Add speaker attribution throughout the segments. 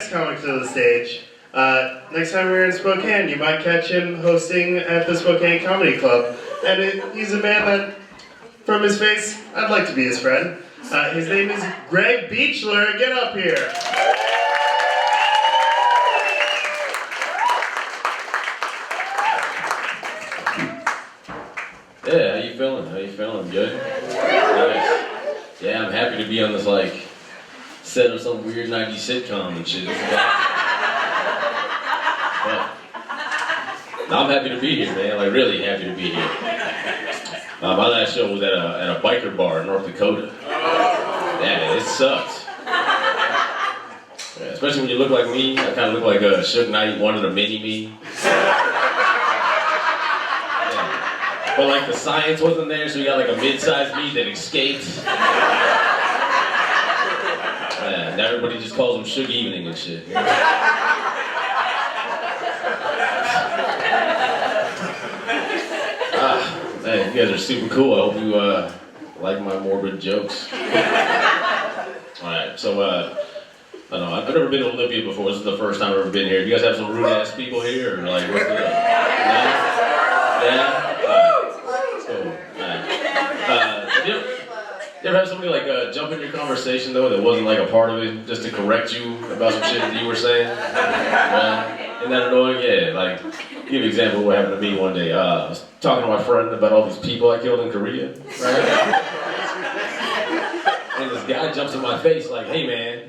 Speaker 1: next comic to the stage. Next time we're in Spokane, you might catch him hosting at the Spokane Comedy Club. And he's a man that, from his face, I'd like to be his friend. His name is Greg Beachler. Get up here.
Speaker 2: Yeah, how you feeling? How you feeling? Good? Nice. Yeah, I'm happy to be on this, like, set of some weird 90s sitcom and shit. But, no, I'm happy to be here, man. Like, really happy to be here. My last show was at a biker bar in North Dakota. Yeah, it sucked. Yeah, especially when you look like me. I kind of look like a Suge Knight wanted a mini-me. But like the science wasn't there, so we got like a mid-sized me that escaped. Yeah, now everybody just calls him Suge Evening and shit. You know? Man, you guys are super cool. I hope you like my morbid jokes. Alright, so I don't know, I've never been to Olympia before. This is the first time I've ever been here. Do you guys have some rude-ass people here, or like what's the... No? Yeah? You ever have somebody like jump in your conversation though that wasn't like a part of it, just to correct you about some shit that you were saying? Isn't that annoying? Yeah, like, give you an example of what happened to me one day. I was talking to my friend about all these people I killed in Korea, right? And this guy jumps in my face like, hey man,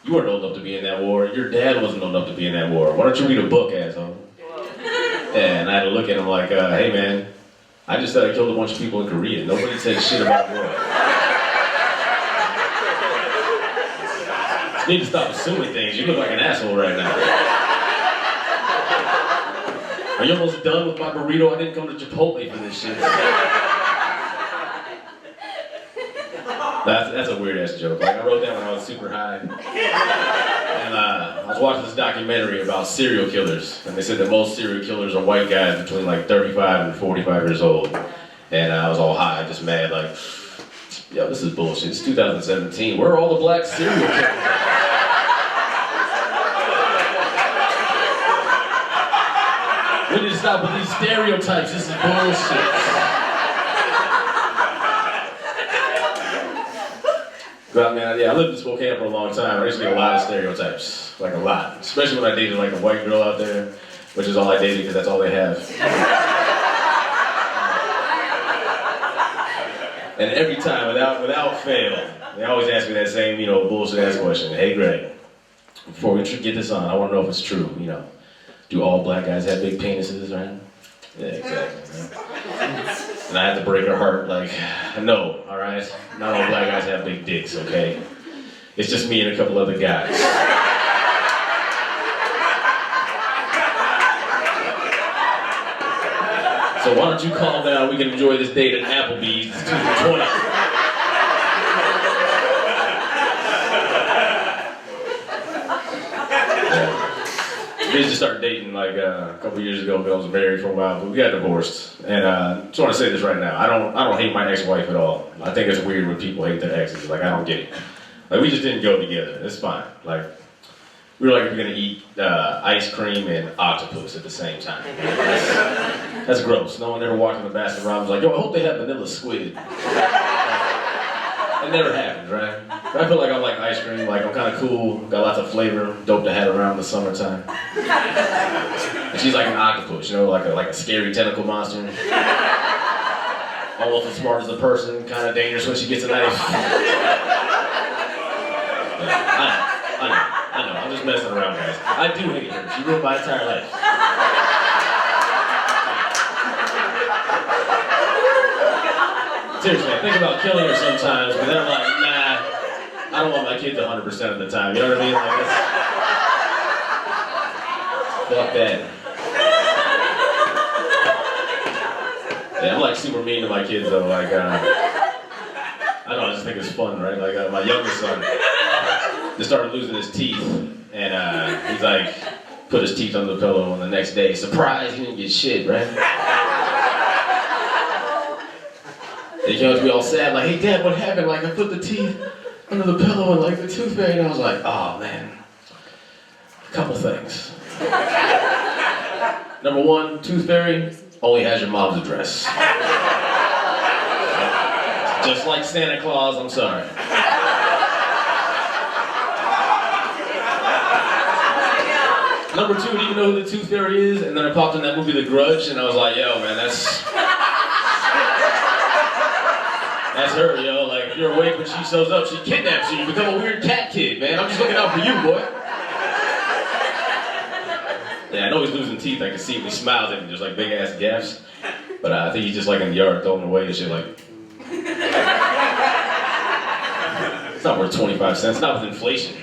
Speaker 2: you weren't old enough to be in that war. Your dad wasn't old enough to be in that war. Why don't you read a book, asshole? Yeah, and I had to look at him like, hey man, I just said I killed a bunch of people in Korea. Nobody said shit about war. You need to stop assuming things. You look like an asshole right now. Are you almost done with my burrito? I didn't come to Chipotle for this shit. That's a weird ass joke. Like I wrote that when I was super high. And I was watching this documentary about serial killers, and they said that most serial killers are white guys between like 35 and 45 years old. And I was all high, just mad, like, yo, this is bullshit. It's 2017. Where are all the black serial killers? We need to stop with these stereotypes. This is bullshit. But man, yeah, I lived in Spokane for a long time. I used to get a lot of stereotypes, like a lot. Especially when I dated like a white girl out there, which is all I dated because that's all they have. And every time, without fail, they always ask me that same, bullshit ass question. Hey Greg, before we get this on, I want to know if it's true, do all black guys have big penises, right? Yeah, exactly. Right? And I had to break her heart, like, no, alright? Not all black guys have big dicks, okay? It's just me and a couple other guys. So why don't you calm down, we can enjoy this date at Applebee's, it's 2 for 20. We just started dating like a couple years ago, but I was married for a while, but we got divorced. And I just want to say this right now, I don't hate my ex-wife at all. I think it's weird when people hate their exes, like I don't get it. Like we just didn't go together, it's fine. Like, we were like, if you're gonna eat ice cream and octopus at the same time. That's gross. No one ever walked in the basket and was like, yo, I hope they have vanilla squid. It never happens, right? But I feel like I like ice cream, like I'm kind of cool, got lots of flavor, dope to have around in the summertime. And she's like an octopus, like a scary tentacle monster. Almost as smart as a person, kind of dangerous when she gets a knife. Yeah, I know, I'm just messing around, guys. I do hate her, she ruined my entire life. Seriously, I think about killing her sometimes, but then I'm like, nah, I don't want my kids 100% of the time, you know what I mean? Like, fuck that. Yeah, I'm like super mean to my kids though, like, I don't know, I just think it's fun, right? Like, my youngest son just started losing his teeth, and he's like, put his teeth under the pillow, and the next day, surprise, he didn't get shit, right? They came up to me all sad, like, hey Dad, what happened? Like, I put the teeth under the pillow and like the tooth fairy, and I was like, oh man, Couple things. Number one, Tooth Fairy only has your mom's address. Just like Santa Claus, I'm sorry. Number two, didn't even know who the Tooth Fairy is, and then I popped in that movie The Grudge, and I was like, yo, man, that's her, yo. Like, if you're awake when she shows up, she kidnaps you. You become a weird cat kid, man. I'm just looking out for you, boy. Yeah, I know he's losing teeth. I can see when he smiles at me, just like big ass gaps. But I think he's just like in the yard throwing away and shit like. It's not worth 25 cents, not with inflation.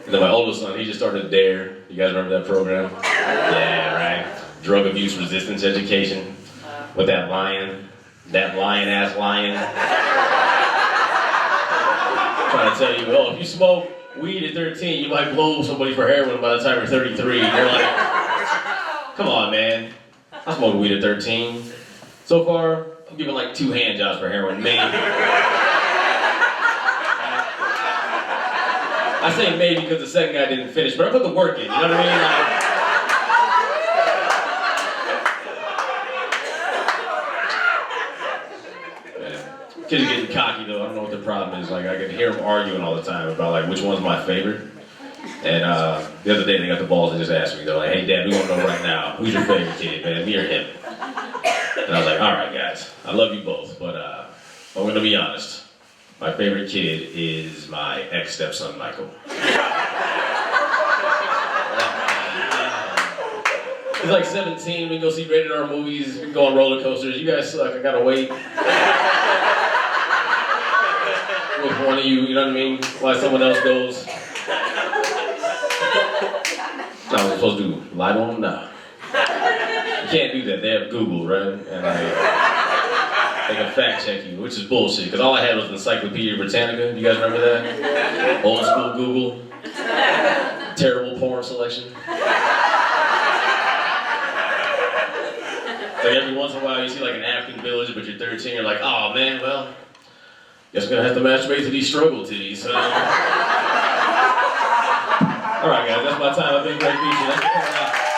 Speaker 2: And then my oldest son, he just started DARE. You guys remember that program? Yeah, right. Drug abuse resistance education. With that lion-ass lion. Trying to tell you, oh, if you smoke weed at 13, you might blow somebody for heroin by the time you're 33. And you're like, come on, man. I smoked weed at 13. So far, I'm giving like 2 hand jobs for heroin, maybe. I say maybe because the second guy didn't finish, but I put the work in, you know what I mean? Like, kids are getting cocky though, I don't know what the problem is. Like, I can hear them arguing all the time about like which one's my favorite. And the other day they got the balls and just asked me, they're like, hey Dad, we want to know right now, who's your favorite kid, man, me or him? And I was like, alright guys, I love you both, but I'm gonna be honest. My favorite kid is my ex-stepson, Michael. He's like 17, we can go see rated R movies, we can go on roller coasters. You guys suck, I gotta wait. With one of you, you know what I mean? While someone else goes. No, I'm supposed to do lie to them? No. You can't do that, they have Google, right? And they can fact check you, which is bullshit, because all I had was an Encyclopedia Britannica. You guys remember that? Old school Google. Terrible porn selection. Like every once in a while you see like an African village, but you're 13, you're like, oh man, well, guess I'm gonna have to masturbate to these struggle titties. Alright guys, that's my time. I've been great Beachler.